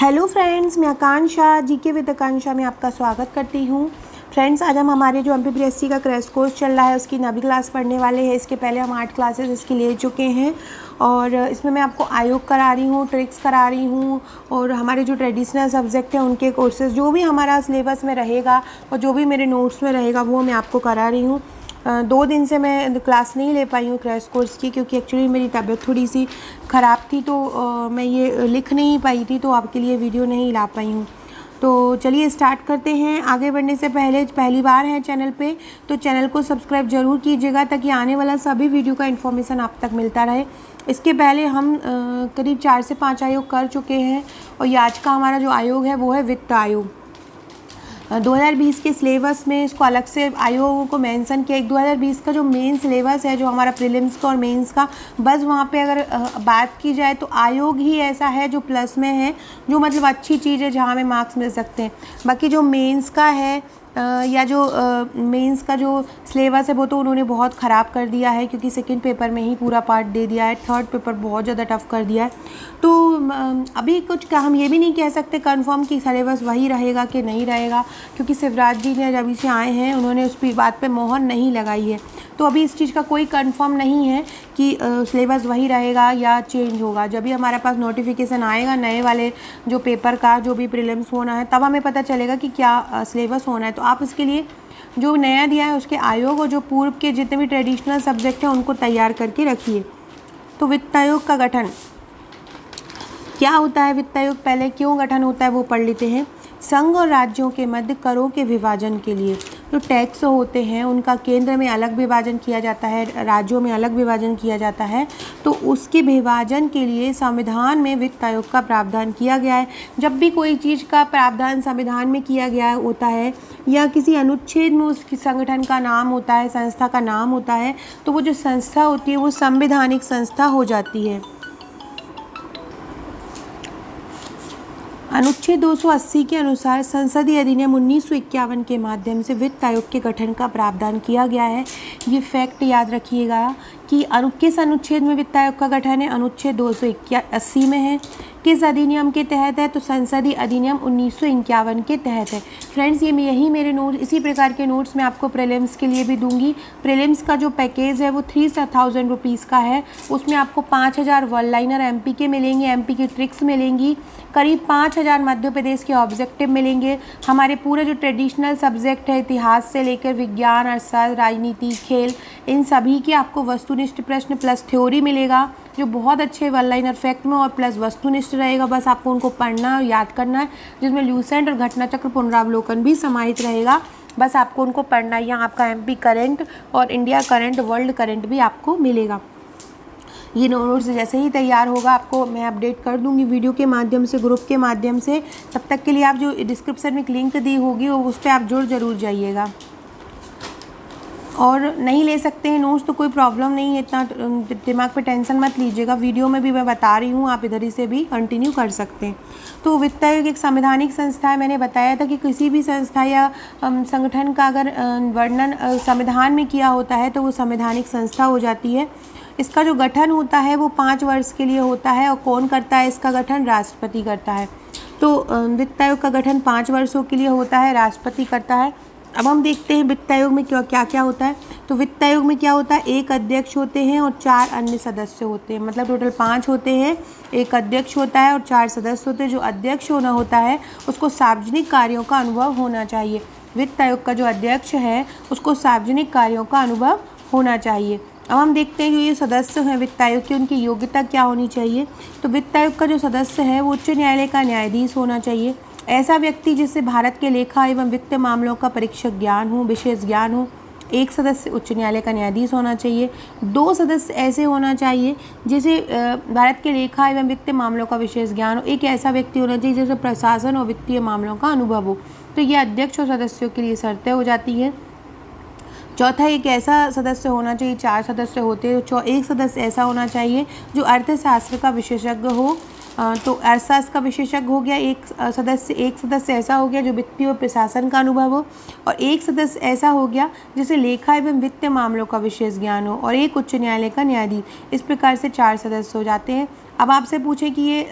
Hello friends, मैं आकांक्षा GK with आकांक्षा में आपका स्वागत करती हूँ। फ्रेंड्स, आज हम हमारे जो MPPSC का क्रैश कोर्स चल रहा है उसकी नवी क्लास पढ़ने वाले हैं। इसके पहले हम 8 क्लासेस इसकी ले चुके हैं और इसमें मैं आपको आयोग करा रही हूँ, ट्रिक्स करा रही हूँ और हमारे जो ट्रेडिशनल सब्जेक्ट हैं उनके कोर्सेज़ जो भी हमारा सिलेबस में रहेगा और जो भी मेरे नोट्स में रहेगा वो मैं आपको करा रही हूँ। 2 दिन से मैं क्लास नहीं ले पाई हूँ क्रैश कोर्स की, क्योंकि एक्चुअली मेरी तबीयत थोड़ी सी ख़राब थी, तो मैं ये लिख नहीं पाई थी, तो आपके लिए वीडियो नहीं ला पाई हूँ। तो चलिए स्टार्ट करते हैं। आगे बढ़ने से पहले पहली बार है चैनल पे तो चैनल को सब्सक्राइब ज़रूर कीजिएगा ताकि आने वाला सभी वीडियो का इन्फॉर्मेशन आप तक मिलता रहे। इसके पहले हम करीब 4 से 5 आयोग कर चुके हैं और ये आज का हमारा जो आयोग है वो है वित्त आयोग। 2020 के सिलेबस में इसको अलग से आयोगों को मेंशन किया। 2020 का जो मेन सिलेबस है, जो हमारा प्रीलिम्स का और मेंस का, बस वहाँ पे अगर बात की जाए तो आयोग ही ऐसा है जो प्लस में है, जो मतलब अच्छी चीज़ है जहाँ हमें मार्क्स मिल सकते हैं। बाकी जो मेंस का है या जो मेंस का जो सिलेबस है वो तो उन्होंने बहुत ख़राब कर दिया है, क्योंकि सेकंड पेपर में ही पूरा पार्ट दे दिया है। थर्ड पेपर बहुत ज़्यादा टफ कर दिया है। तो अभी कुछ हम ये भी नहीं कह सकते कंफर्म कि सिलेबस वही रहेगा कि नहीं रहेगा, क्योंकि शिवराज जी ने जब से आए हैं उन्होंने उस बात पे मोहर नहीं लगाई है। तो अभी इस चीज़ का कोई कंफर्म नहीं है कि सिलेबस वही रहेगा या चेंज होगा। जब भी हमारे पास नोटिफिकेशन आएगा नए वाले जो पेपर का, जो भी प्रीलिम्स होना है, तब हमें पता चलेगा कि क्या सिलेबस होना है। तो आप इसके लिए जो नया दिया है उसके आयोग और जो पूर्व के जितने भी ट्रेडिशनल सब्जेक्ट हैं उनको तैयार करके रखिए। तो वित्त आयोग का गठन क्या होता है? वित्त आयोग पहले क्यों गठन होता है वो पढ़ लेते हैं। संघ और राज्यों के मध्य करों के विभाजन के लिए जो टैक्स होते हैं उनका केंद्र में अलग विभाजन किया जाता है, राज्यों में अलग विभाजन किया जाता है। तो उसके विभाजन के लिए संविधान में वित्त आयोग का प्रावधान किया गया है। जब भी कोई चीज़ का प्रावधान संविधान में किया गया होता है या किसी अनुच्छेद में उसकी संगठन का नाम होता है, संस्था का नाम होता है, तो वो जो संस्था होती है वो संवैधानिक संस्था हो जाती है। अनुच्छेद 280 के अनुसार संसदीय अधिनियम 1951 के माध्यम से वित्त आयोग के गठन का प्रावधान किया गया है। ये फैक्ट याद रखिएगा कि किस अनुच्छेद में वित्त आयोग का गठन है? अनुच्छेद 280 में है। किस अधिनियम के तहत है? तो संसदीय अधिनियम 1951 के तहत है। फ्रेंड्स, ये यही मेरे नोट, इसी प्रकार के नोट्स मैं आपको प्रीलिम्स के लिए भी दूंगी। प्रीलिम्स का जो पैकेज है वो 3000 रुपीज़ का है। उसमें आपको 5000 वन लाइनर MP के मिलेंगे, MP की ट्रिक्स मिलेंगी, करीब 5000 मध्य प्रदेश के ऑब्जेक्टिव मिलेंगे। हमारे पूरे जो ट्रेडिशनल सब्जेक्ट है, इतिहास से लेकर विज्ञान, अर्थशास्त्र, राजनीति, खेल, इन सभी के आपको वस्तुनिष्ठ प्रश्न प्लस थ्योरी मिलेगा, जो बहुत अच्छे वन लाइनर फैक्ट में और प्लस वस्तुनिष्ठ रहेगा। बस आपको उनको पढ़ना और याद करना है, जिसमें ल्यूसेंट और घटनाचक्र पुनरावलोकन भी समाहित रहेगा। बस आपको उनको पढ़ना है। यहाँ आपका MP करंट और इंडिया करंट, वर्ल्ड करंट भी आपको मिलेगा। ये नोट्स जैसे ही तैयार होगा आपको मैं अपडेट कर दूंगी वीडियो के माध्यम से, ग्रुप के माध्यम से। तब तक के लिए आप जो डिस्क्रिप्शन में एक लिंक दी होगी उस पर आप जुड़ ज़रूर जाइएगा। और नहीं ले सकते हैं नोट्स तो कोई प्रॉब्लम नहीं है, इतना दिमाग पे टेंशन मत लीजिएगा। वीडियो में भी मैं बता रही हूँ, आप इधर ही से भी कंटिन्यू कर सकते हैं। तो वित्त आयोग एक संवैधानिक संस्था है। मैंने बताया था कि किसी भी संस्था या संगठन का अगर वर्णन संविधान में किया होता है तो वो संवैधानिक संस्था हो जाती है। इसका जो गठन होता है वो 5 वर्ष के लिए होता है। और कौन करता है इसका गठन? राष्ट्रपति करता है। तो वित्त आयोग का गठन 5 वर्षों के लिए होता है, राष्ट्रपति करता है। अब हम देखते हैं वित्त आयोग में क्या क्या होता है। तो वित्त आयोग में क्या होता है? 1 अध्यक्ष होते हैं और 4 अन्य सदस्य होते हैं, मतलब टोटल 5 होते हैं। 1 अध्यक्ष होता है और 4 सदस्य होते हैं। जो अध्यक्ष होना होता है उसको सार्वजनिक कार्यों का अनुभव होना चाहिए। वित्त आयोग का जो अध्यक्ष है उसको सार्वजनिक कार्यों का अनुभव होना चाहिए। अब हम देखते हैं कि ये सदस्य हैं वित्त आयोग की, उनकी योग्यता क्या होनी चाहिए। तो वित्त आयोग का जो सदस्य है वो उच्च न्यायालय का न्यायाधीश होना चाहिए। ऐसा व्यक्ति जिससे भारत के लेखा एवं वित्त मामलों का परीक्षक ज्ञान हो, विशेष ज्ञान हो। 1 सदस्य उच्च न्यायालय का न्यायाधीश होना चाहिए। 2 सदस्य ऐसे होना चाहिए जिसे भारत के लेखा एवं वित्त मामलों का विशेष ज्ञान हो। 1 ऐसा व्यक्ति होना चाहिए जिसे प्रशासन और वित्तीय मामलों का अनुभव हो। तो ये अध्यक्ष और सदस्यों के लिए शर्तें हो जाती है। चौथा, एक ऐसा सदस्य होना चाहिए, 4 सदस्य होते हैं तो 1 सदस्य ऐसा होना चाहिए जो अर्थशास्त्र का विशेषज्ञ हो। तो अर्थशास्त्र का विशेषज्ञ हो गया एक सदस्य ऐसा हो गया जो वित्तीय और प्रशासन का अनुभव हो, और एक सदस्य ऐसा हो गया जिसे लेखा एवं वित्तीय मामलों का विशेष ज्ञान हो, और एक उच्च न्यायालय का न्यायाधीश। इस प्रकार से 4 सदस्य हो जाते हैं। अब आपसे पूछे कि ये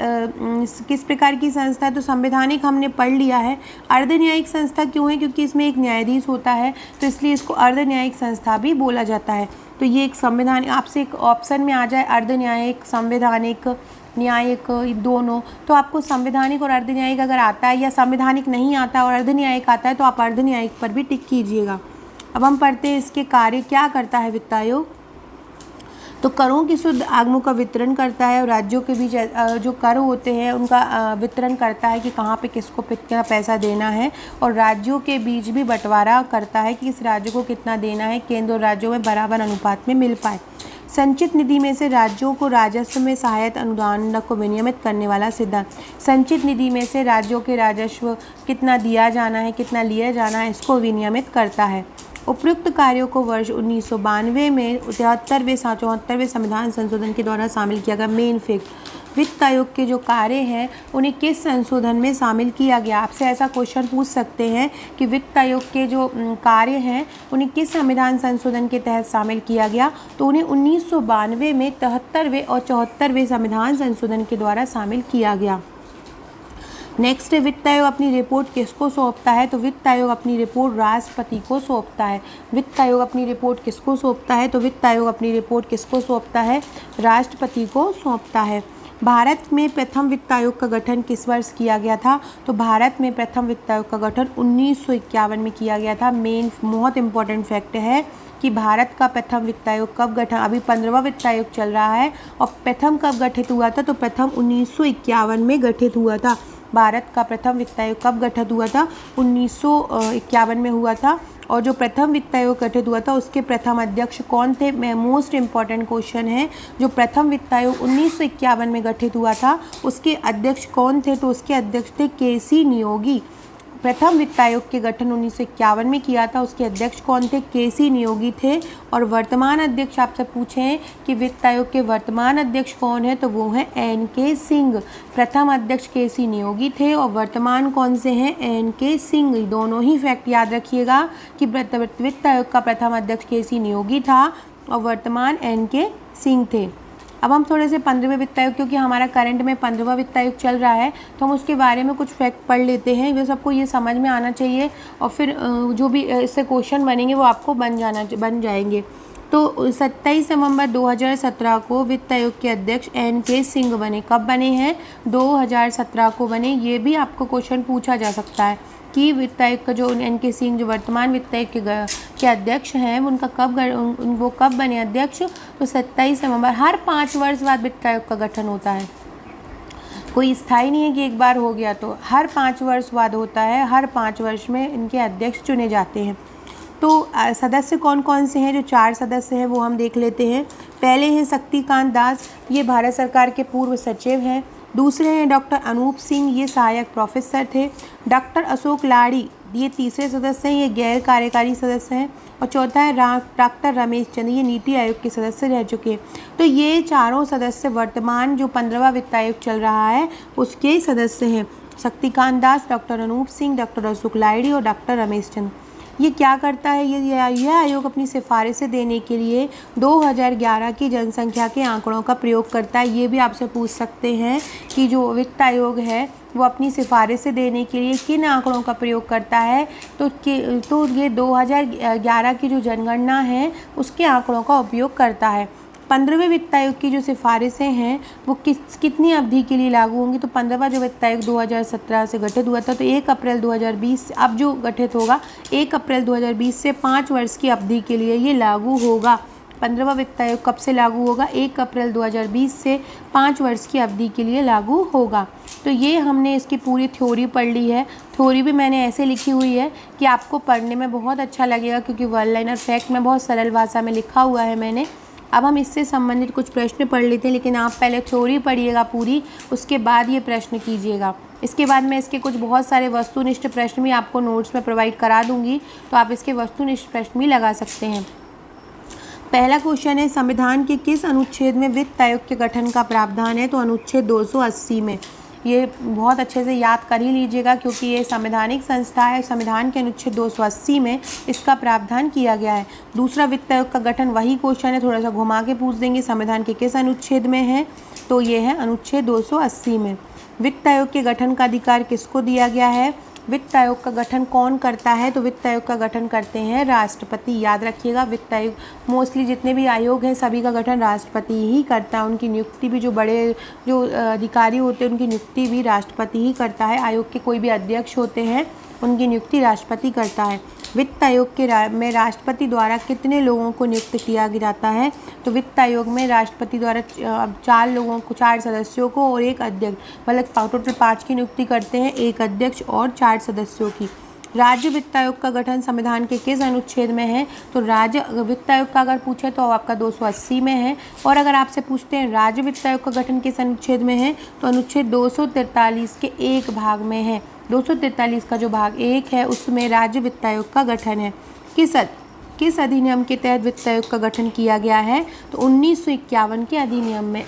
किस प्रकार की संस्था है, तो संवैधानिक हमने पढ़ लिया है। अर्ध न्यायिक संस्था क्यों है, क्योंकि इसमें एक न्यायाधीश होता है, तो इसलिए इसको अर्ध न्यायिक संस्था भी बोला जाता है। तो ये एक संवैधानिक, आपसे एक ऑप्शन में आ जाए अर्ध न्यायिक, संवैधानिक, न्यायिक दोनों, तो आपको संवैधानिक और अर्ध न्यायिक अगर आता है, या संवैधानिक नहीं आता और अर्ध न्यायिक आता है, तो आप अर्ध न्यायिक पर भी टिक कीजिएगा। अब हम पढ़ते हैं इसके कार्य। क्या करता है वित्त आयोग, तो करों की शुद्ध आगमों का वितरण करता है, और राज्यों के बीच जो कर होते हैं उनका वितरण करता है कि कहाँ पे किसको कितना पैसा देना है, और राज्यों के बीच भी बंटवारा करता है कि इस राज्य को कितना देना है, केंद्र और राज्यों में बराबर अनुपात में मिल पाए। संचित निधि में से राज्यों को राजस्व में सहायता अनुदान को विनियमित करने वाला सिद्धांत। संचित निधि में से राज्यों के राजस्व कितना दिया जाना है, कितना लिया जाना है, इसको विनियमित करता है। उपयुक्त कार्यों को वर्ष 1992 में 74वें संविधान संशोधन के द्वारा शामिल किया गया। मेन फैक्ट, वित्त आयोग के जो कार्य हैं उन्हें किस संशोधन में शामिल किया गया। आपसे ऐसा क्वेश्चन पूछ सकते हैं कि वित्त आयोग के जो कार्य हैं उन्हें किस संविधान संशोधन के तहत शामिल किया गया, तो उन्हें 1992 में 73वें और 74वें संविधान संशोधन के द्वारा शामिल किया गया। नेक्स्ट, वित्त आयोग अपनी रिपोर्ट किसको सौंपता है, तो वित्त आयोग अपनी रिपोर्ट राष्ट्रपति को सौंपता है। वित्त आयोग अपनी रिपोर्ट किसको सौंपता है, तो वित्त आयोग अपनी रिपोर्ट किसको सौंपता है, राष्ट्रपति को सौंपता है। भारत में प्रथम वित्त आयोग का गठन किस वर्ष किया गया था, तो भारत में प्रथम वित्त आयोग का गठन 1951 में किया गया था। मेन बहुत इंपॉर्टेंट फैक्ट है कि भारत का प्रथम वित्त आयोग कब गठन, अभी 15वां वित्त आयोग चल रहा है, और प्रथम कब गठित हुआ था, तो प्रथम 1951 में गठित हुआ था। भारत का प्रथम वित्त आयोग कब गठित हुआ था, 1951 में हुआ था। और जो प्रथम वित्त आयोग गठित हुआ था उसके प्रथम अध्यक्ष कौन थे, मोस्ट इम्पॉर्टेंट क्वेश्चन है। जो प्रथम वित्त आयोग 1951 में गठित हुआ था उसके अध्यक्ष कौन थे, तो उसके अध्यक्ष थे के.सी. नियोगी। प्रथम वित्त आयोग के गठन 1951 में किया था, उसके अध्यक्ष कौन थे, के.सी. नियोगी थे। और वर्तमान अध्यक्ष आपसे पूछें कि वित्त आयोग के वर्तमान अध्यक्ष कौन है, तो वो हैं एन.के. सिंह। प्रथम अध्यक्ष के.सी. नियोगी थे और वर्तमान कौन से हैं, एन.के. सिंह। दोनों ही फैक्ट याद रखिएगा कि वित्त आयोग का प्रथम अध्यक्ष के.सी. नियोगी था और वर्तमान एन.के. सिंह थे। अब हम थोड़े से 15वें वित्त आयोग, क्योंकि हमारा करंट में 15वां वित्त आयोग चल रहा है, तो हम उसके बारे में कुछ फैक्ट पढ़ लेते हैं। ये सबको ये समझ में आना चाहिए, और फिर जो भी इससे क्वेश्चन बनेंगे वो आपको बन जाएंगे। तो 27 नवंबर 2017 को वित्त आयोग के अध्यक्ष एन.के. सिंह बने। कब बने हैं, 2017 को बने। ये भी आपको क्वेश्चन पूछा जा सकता है कि वित्त आयोग का जो एन.के. सिंह जो वर्तमान वित्त आयोग के अध्यक्ष हैं उनका वो कब बने अध्यक्ष, तो 27 नवंबर। हर 5 वर्ष बाद वित्त आयोग का गठन होता है, कोई स्थायी नहीं है कि एक बार हो गया, तो हर 5 वर्ष बाद होता है। हर 5 वर्ष में इनके अध्यक्ष चुने जाते हैं। तो सदस्य कौन कौन से हैं, जो 4 सदस्य हैं वो हम देख लेते हैं। पहले हैं शक्तिकांत दास, ये भारत सरकार के पूर्व सचिव हैं। दूसरे हैं डॉक्टर अनूप सिंह, ये सहायक प्रोफेसर थे। डॉक्टर अशोक लाड़ी, ये तीसरे सदस्य हैं, ये गैर कार्यकारी सदस्य हैं। और चौथा है डॉक्टर रमेश चंद, ये नीति आयोग के सदस्य रह चुके हैं। तो ये चारों सदस्य वर्तमान जो 15वां वित्त आयोग चल रहा है उसके सदस्य हैं। शक्तिकांत दास, डॉक्टर अनूप सिंह, डॉक्टर अशोक लाड़ी और डॉक्टर रमेश चंद। ये क्या करता है, यह आयोग अपनी सिफारिशें देने के लिए 2011 की जनसंख्या के आंकड़ों का प्रयोग करता है। ये भी आपसे पूछ सकते हैं कि जो वित्त आयोग है वो अपनी सिफारिशें देने के लिए किन आंकड़ों का प्रयोग करता है, तो ये 2011 की जो जनगणना है उसके आंकड़ों का उपयोग करता है। 15वें वित्त आयोग की जो सिफारिशें हैं वो कितनी अवधि के लिए लागू होंगी, तो 15वां जो वित्त आयोग 2017 से गठित हुआ था, तो 1 अप्रैल 2020 से अब जो गठित होगा 1 अप्रैल 2020 से 5 वर्ष की अवधि के लिए ये लागू होगा। 15वां वित्त आयोग कब से लागू होगा, 1 अप्रैल 2020 से 5 वर्ष की अवधि के लिए लागू होगा। तो ये हमने इसकी पूरी थ्योरी पढ़ ली है। थ्योरी भी मैंने ऐसे लिखी हुई है कि आपको पढ़ने में बहुत अच्छा लगेगा, क्योंकि वन लाइनर फैक्ट में बहुत सरल भाषा में लिखा हुआ है मैंने। अब हम इससे संबंधित कुछ प्रश्न पढ़ लेते हैं, लेकिन आप पहले थ्योरी पढ़िएगा पूरी, उसके बाद ये प्रश्न कीजिएगा। इसके बाद मैं इसके कुछ बहुत सारे वस्तुनिष्ठ प्रश्न भी आपको नोट्स में प्रोवाइड करा दूंगी, तो आप इसके वस्तुनिष्ठ प्रश्न भी लगा सकते हैं। पहला क्वेश्चन है, संविधान के किस अनुच्छेद में वित्त आयोग के गठन का प्रावधान है? तो अनुच्छेद 280 में। ये बहुत अच्छे से याद कर ही लीजिएगा क्योंकि ये संवैधानिक संस्था है। संविधान के अनुच्छेद 280 में इसका प्रावधान किया गया है। दूसरा, वित्त आयोग का गठन, वही क्वेश्चन है, थोड़ा सा घुमा के पूछ देंगे, संविधान के किस अनुच्छेद में है? तो ये है अनुच्छेद 280 में। वित्त आयोग के गठन का अधिकार किसको दिया गया है? वित्त आयोग का गठन कौन करता है? तो वित्त आयोग का गठन करते हैं राष्ट्रपति। याद रखिएगा, वित्त आयोग मोस्टली जितने भी आयोग हैं सभी का गठन राष्ट्रपति ही करता है। उनकी नियुक्ति भी, जो बड़े जो अधिकारी होते हैं उनकी नियुक्ति भी राष्ट्रपति ही करता है। आयोग के कोई भी अध्यक्ष होते हैं उनकी नियुक्ति राष्ट्रपति करता है। वित्त आयोग के में राष्ट्रपति द्वारा कितने लोगों को नियुक्त किया जाता है? तो वित्त आयोग में राष्ट्रपति द्वारा 4 लोगों को, 4 सदस्यों को और एक अध्यक्ष, मतलब टोटल 5 की नियुक्ति करते हैं, एक अध्यक्ष और 4 सदस्यों की। राज्य वित्त आयोग का गठन संविधान के किस अनुच्छेद में है? तो राज्य वित्त आयोग का अगर पूछे तो आपका 280 में है। और अगर आपसे पूछते हैं राज्य वित्त आयोग का गठन किस अनुच्छेद में है? तो अनुच्छेद 243 के एक भाग में है। 243 का जो भाग 1 है उसमें राज्य वित्त आयोग का गठन है। किस अधिनियम के तहत वित्त आयोग का गठन किया गया है? तो 1951 के अधिनियम में।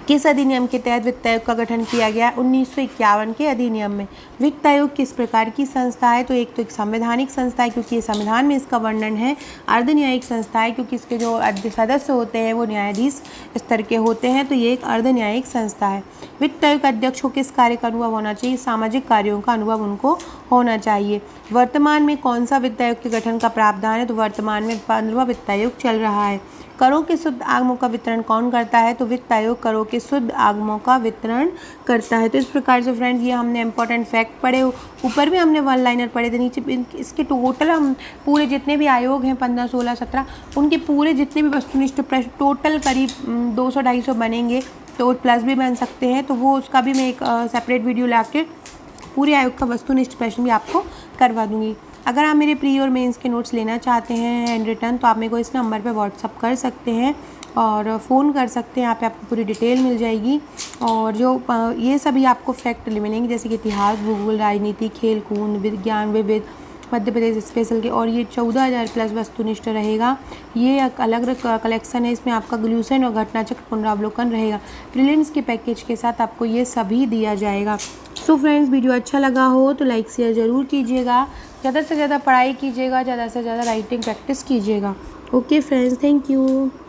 किस अधिनियम के तहत वित्त आयोग का गठन किया गया? 1951 के अधिनियम में। वित्त आयोग किस प्रकार की संस्था है? तो एक संवैधानिक संस्था है क्योंकि ये संविधान में इसका वर्णन है। अर्ध न्यायिक संस्था है क्योंकि इसके जो सदस्य होते हैं वो न्यायाधीश स्तर के होते हैं, तो ये एक अर्ध न्यायिक संस्था है। वित्त आयोग अध्यक्ष को किस कार्य का अनुभव होना चाहिए? सामाजिक कार्यों का अनुभव उनको होना चाहिए। वर्तमान में कौन सा वित्त आयोग के गठन का प्रावधान है? तो वर्तमान में 15वां वित्त आयोग चल रहा है। करों के शुद्ध आगमों का वितरण कौन करता है? तो वित्त आयोग करों के शुद्ध आगमों का वितरण करता है। तो इस प्रकार से फ्रेंड्स ये हमने इंपॉर्टेंट फैक्ट पढ़े। ऊपर भी हमने वन लाइनर पढ़े थे, नीचे इसके टोटल हम पूरे जितने भी आयोग हैं 15, 16, 17 उनके पूरे जितने भी वस्तुनिष्ठ प्रश्न टोटल करीब 200-250 बनेंगे, तो प्लस भी बन सकते हैं। तो वो उसका भी मैं एक सेपरेट वीडियो ला के पूरे आयोग का वस्तुनिष्ठ प्रश्न भी आपको करवा दूँगी। अगर आप मेरे प्री और मेंस के नोट्स लेना चाहते हैं हैंड रिटन, तो आप मेरे को इस नंबर पे व्हाट्सअप कर सकते हैं और फ़ोन कर सकते हैं। यहाँ पे आपको पूरी डिटेल मिल जाएगी और जो ये सभी आपको फैक्ट मिलेंगे जैसे कि इतिहास, भूगोल, राजनीति, खेल कूद, विज्ञान, विविध, मध्य प्रदेश स्पेशल के, और ये 14,000 प्लस वस्तुनिष्ठ रहेगा। ये एक अलग कलेक्शन है, इसमें आपका ग्लूसन और घटनाचक्र पुनरावलोकन रहेगा। प्रीलिम्स के पैकेज के साथ आपको ये सभी दिया जाएगा। सो फ्रेंड्स, वीडियो अच्छा लगा हो तो लाइक शेयर ज़रूर कीजिएगा। ज़्यादा से ज़्यादा पढ़ाई कीजिएगा, ज़्यादा से ज़्यादा राइटिंग प्रैक्टिस कीजिएगा। Okay friends, thank you.